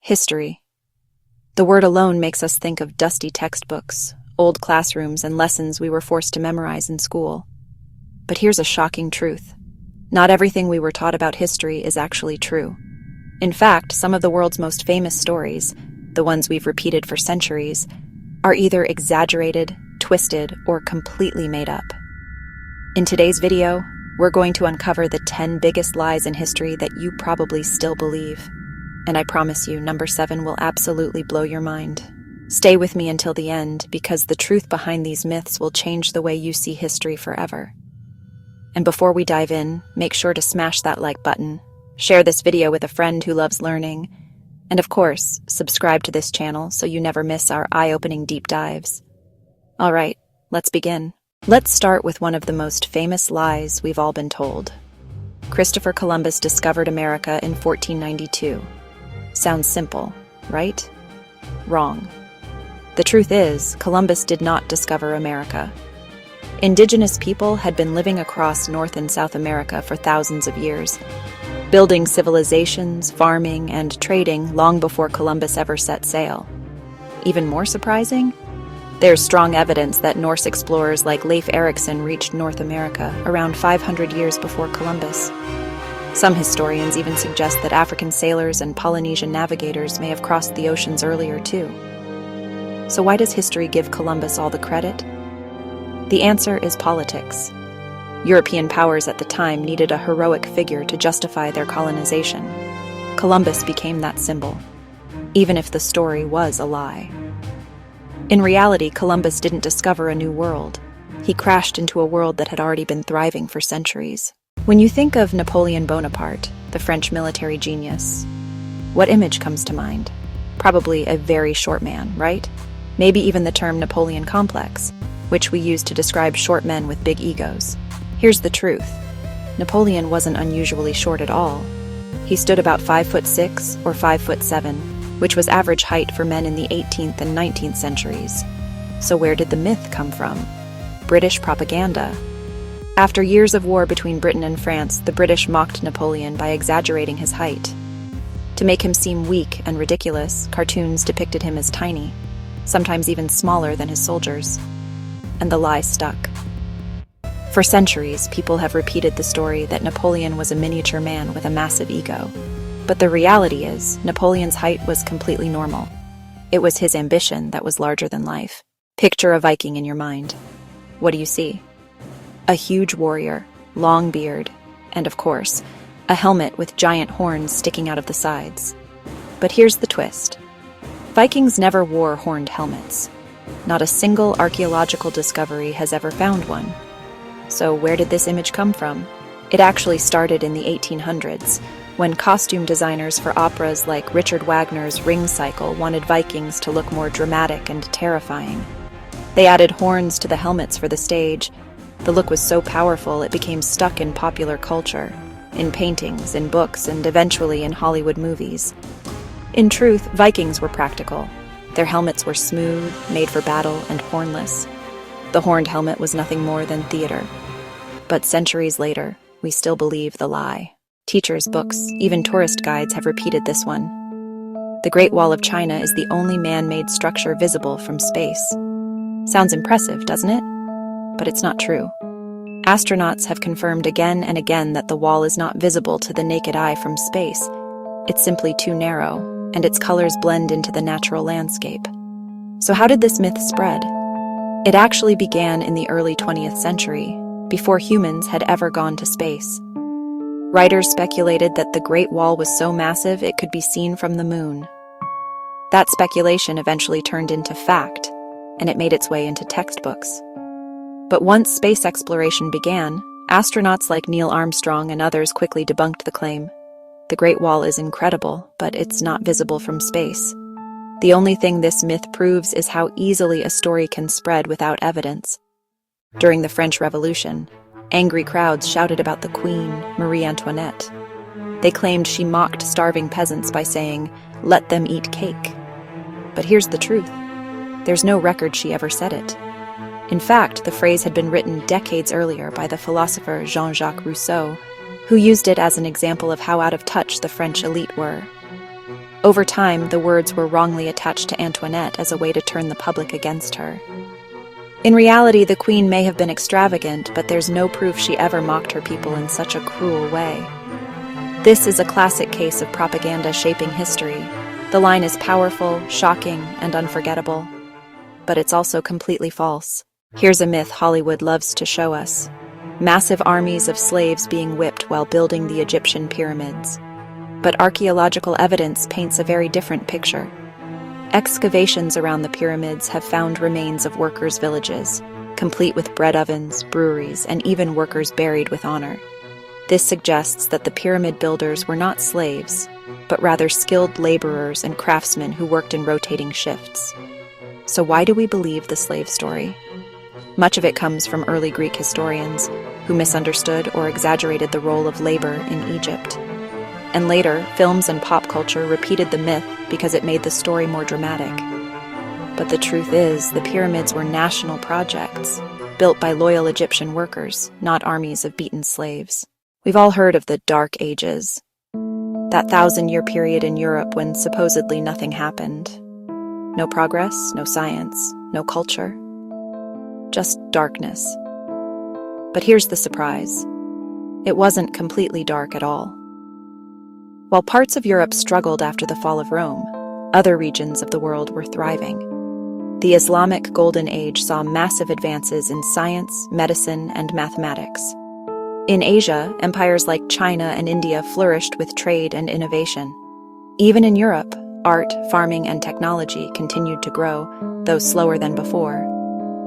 History. The word alone makes us think of dusty textbooks, old classrooms, and lessons we were forced to memorize in school. But here's a shocking truth. Not everything we were taught about history is actually true. In fact, some of the world's most famous stories, the ones we've repeated for centuries, are either exaggerated, twisted, or completely made up. In today's video, we're going to uncover the 10 biggest lies in history that you probably still believe. And I promise you, number 7 will absolutely blow your mind. Stay with me until the end, because the truth behind these myths will change the way you see history forever. And before we dive in, make sure to smash that like button, share this video with a friend who loves learning, and of course, subscribe to this channel so you never miss our eye-opening deep dives. All right, let's begin. Let's start with one of the most famous lies we've all been told. Christopher Columbus discovered America in 1492. Sounds simple, right? Wrong. The truth is, Columbus did not discover America. Indigenous people had been living across North and South America for thousands of years, building civilizations, farming, and trading long before Columbus ever set sail. Even more surprising? There's strong evidence that Norse explorers like Leif Erikson reached North America around 500 years before Columbus. Some historians even suggest that African sailors and Polynesian navigators may have crossed the oceans earlier too. So why does history give Columbus all the credit? The answer is politics. European powers at the time needed a heroic figure to justify their colonization. Columbus became that symbol, even if the story was a lie. In reality, Columbus didn't discover a new world. He crashed into a world that had already been thriving for centuries. When you think of Napoleon Bonaparte, the French military genius, what image comes to mind? Probably a very short man, right? Maybe even the term Napoleon complex, which we use to describe short men with big egos. Here's the truth. Napoleon wasn't unusually short at all. He stood about 5'6" or 5'7", which was average height for men in the 18th and 19th centuries. So where did the myth come from? British propaganda. After years of war between Britain and France, the British mocked Napoleon by exaggerating his height. To make him seem weak and ridiculous, cartoons depicted him as tiny, sometimes even smaller than his soldiers. And the lie stuck. For centuries, people have repeated the story that Napoleon was a miniature man with a massive ego. But the reality is, Napoleon's height was completely normal. It was his ambition that was larger than life. Picture a Viking in your mind. What do you see? A huge warrior, long beard, and of course, a helmet with giant horns sticking out of the sides. But here's the twist. Vikings never wore horned helmets. Not a single archaeological discovery has ever found one. So where did this image come from? It actually started in the 1800s, when costume designers for operas like Richard Wagner's Ring Cycle wanted Vikings to look more dramatic and terrifying. They added horns to the helmets for the stage. The look was so powerful it became stuck in popular culture, in paintings, in books, and eventually in Hollywood movies. In truth, Vikings were practical. Their helmets were smooth, made for battle, and hornless. The horned helmet was nothing more than theater. But centuries later, we still believe the lie. Teachers' books, even tourist guides have repeated this one. The Great Wall of China is the only man-made structure visible from space. Sounds impressive, doesn't it? But it's not true. Astronauts have confirmed again and again that the wall is not visible to the naked eye from space. It's simply too narrow, and its colors blend into the natural landscape. So how did this myth spread? It actually began in the early 20th century, before humans had ever gone to space. Writers speculated that the Great Wall was so massive it could be seen from the moon. That speculation eventually turned into fact, and it made its way into textbooks. But once space exploration began, astronauts like Neil Armstrong and others quickly debunked the claim. The Great Wall is incredible, but it's not visible from space. The only thing this myth proves is how easily a story can spread without evidence. During the French Revolution, angry crowds shouted about the Queen, Marie Antoinette. They claimed she mocked starving peasants by saying, "Let them eat cake." But here's the truth. There's no record she ever said it. In fact, the phrase had been written decades earlier by the philosopher Jean-Jacques Rousseau, who used it as an example of how out of touch the French elite were. Over time, the words were wrongly attached to Antoinette as a way to turn the public against her. In reality, the queen may have been extravagant, but there's no proof she ever mocked her people in such a cruel way. This is a classic case of propaganda shaping history. The line is powerful, shocking, and unforgettable. But it's also completely false. Here's a myth Hollywood loves to show us: massive armies of slaves being whipped while building the Egyptian pyramids. But archaeological evidence paints a very different picture. Excavations around the pyramids have found remains of workers' villages, complete with bread ovens, breweries, and even workers buried with honor. This suggests that the pyramid builders were not slaves, but rather skilled laborers and craftsmen who worked in rotating shifts. So why do we believe the slave story? Much of it comes from early Greek historians who misunderstood or exaggerated the role of labor in Egypt. And later, films and pop culture repeated the myth because it made the story more dramatic. But the truth is, the pyramids were national projects, built by loyal Egyptian workers, not armies of beaten slaves. We've all heard of the Dark Ages, that 1,000-year period in Europe when supposedly nothing happened. No progress, no science, no culture. Just darkness. But here's the surprise. It wasn't completely dark at all. While parts of Europe struggled after the fall of Rome, other regions of the world were thriving. The Islamic Golden Age saw massive advances in science, medicine, and mathematics. In Asia, empires like China and India flourished with trade and innovation. Even in Europe, art, farming, and technology continued to grow, though slower than before.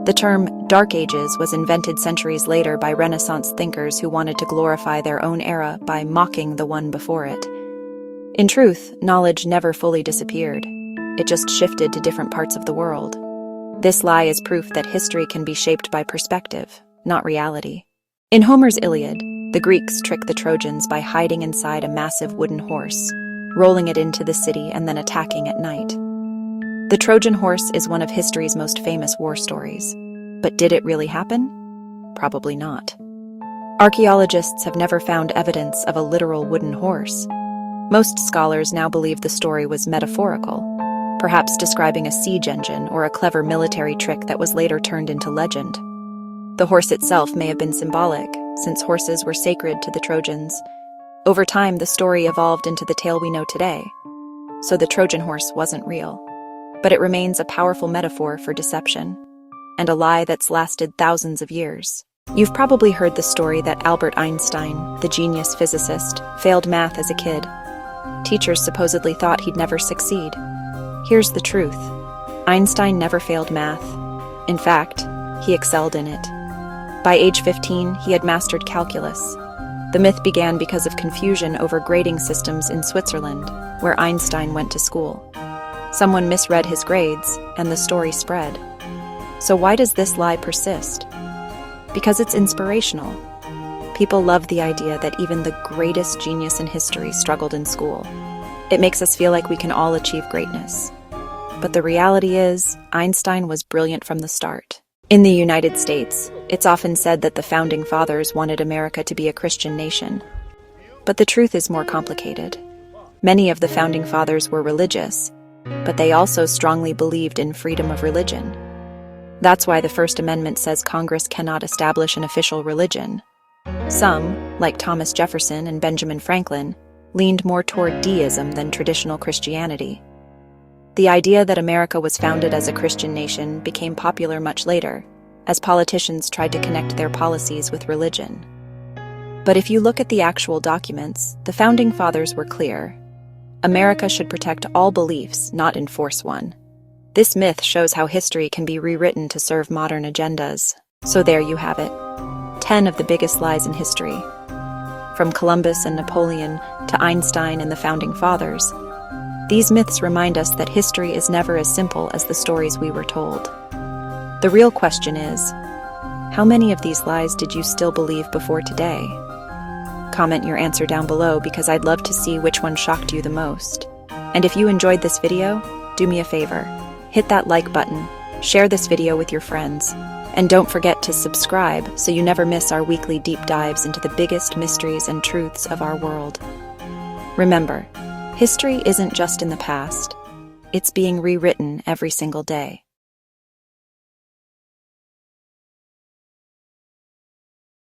The term Dark Ages was invented centuries later by Renaissance thinkers who wanted to glorify their own era by mocking the one before it. In truth, knowledge never fully disappeared. It just shifted to different parts of the world. This lie is proof that history can be shaped by perspective, not reality. In Homer's Iliad, the Greeks trick the Trojans by hiding inside a massive wooden horse, rolling it into the city and then attacking at night. The Trojan horse is one of history's most famous war stories. But did it really happen? Probably not. Archaeologists have never found evidence of a literal wooden horse. Most scholars now believe the story was metaphorical, perhaps describing a siege engine or a clever military trick that was later turned into legend. The horse itself may have been symbolic, since horses were sacred to the Trojans. Over time, the story evolved into the tale we know today. So the Trojan horse wasn't real. But it remains a powerful metaphor for deception, and a lie that's lasted thousands of years. You've probably heard the story that Albert Einstein, the genius physicist, failed math as a kid. Teachers supposedly thought he'd never succeed. Here's the truth. Einstein never failed math. In fact, he excelled in it. By age 15, he had mastered calculus. The myth began because of confusion over grading systems in Switzerland, where Einstein went to school. Someone misread his grades, and the story spread. So why does this lie persist? Because it's inspirational. People love the idea that even the greatest genius in history struggled in school. It makes us feel like we can all achieve greatness. But the reality is, Einstein was brilliant from the start. In the United States, it's often said that the Founding Fathers wanted America to be a Christian nation. But the truth is more complicated. Many of the Founding Fathers were religious, but they also strongly believed in freedom of religion. That's why the First Amendment says Congress cannot establish an official religion. Some, like Thomas Jefferson and Benjamin Franklin, leaned more toward deism than traditional Christianity. The idea that America was founded as a Christian nation became popular much later, as politicians tried to connect their policies with religion. But if you look at the actual documents, the Founding Fathers were clear. America should protect all beliefs, not enforce one. This myth shows how history can be rewritten to serve modern agendas. So there you have it. 10 of the biggest lies in history. From Columbus and Napoleon to Einstein and the Founding Fathers. These myths remind us that history is never as simple as the stories we were told. The real question is, how many of these lies did you still believe before today? Comment your answer down below because I'd love to see which one shocked you the most. And if you enjoyed this video, do me a favor. Hit that like button, share this video with your friends, and don't forget to subscribe so you never miss our weekly deep dives into the biggest mysteries and truths of our world. Remember, History isn't just in the past, it's being rewritten every single day.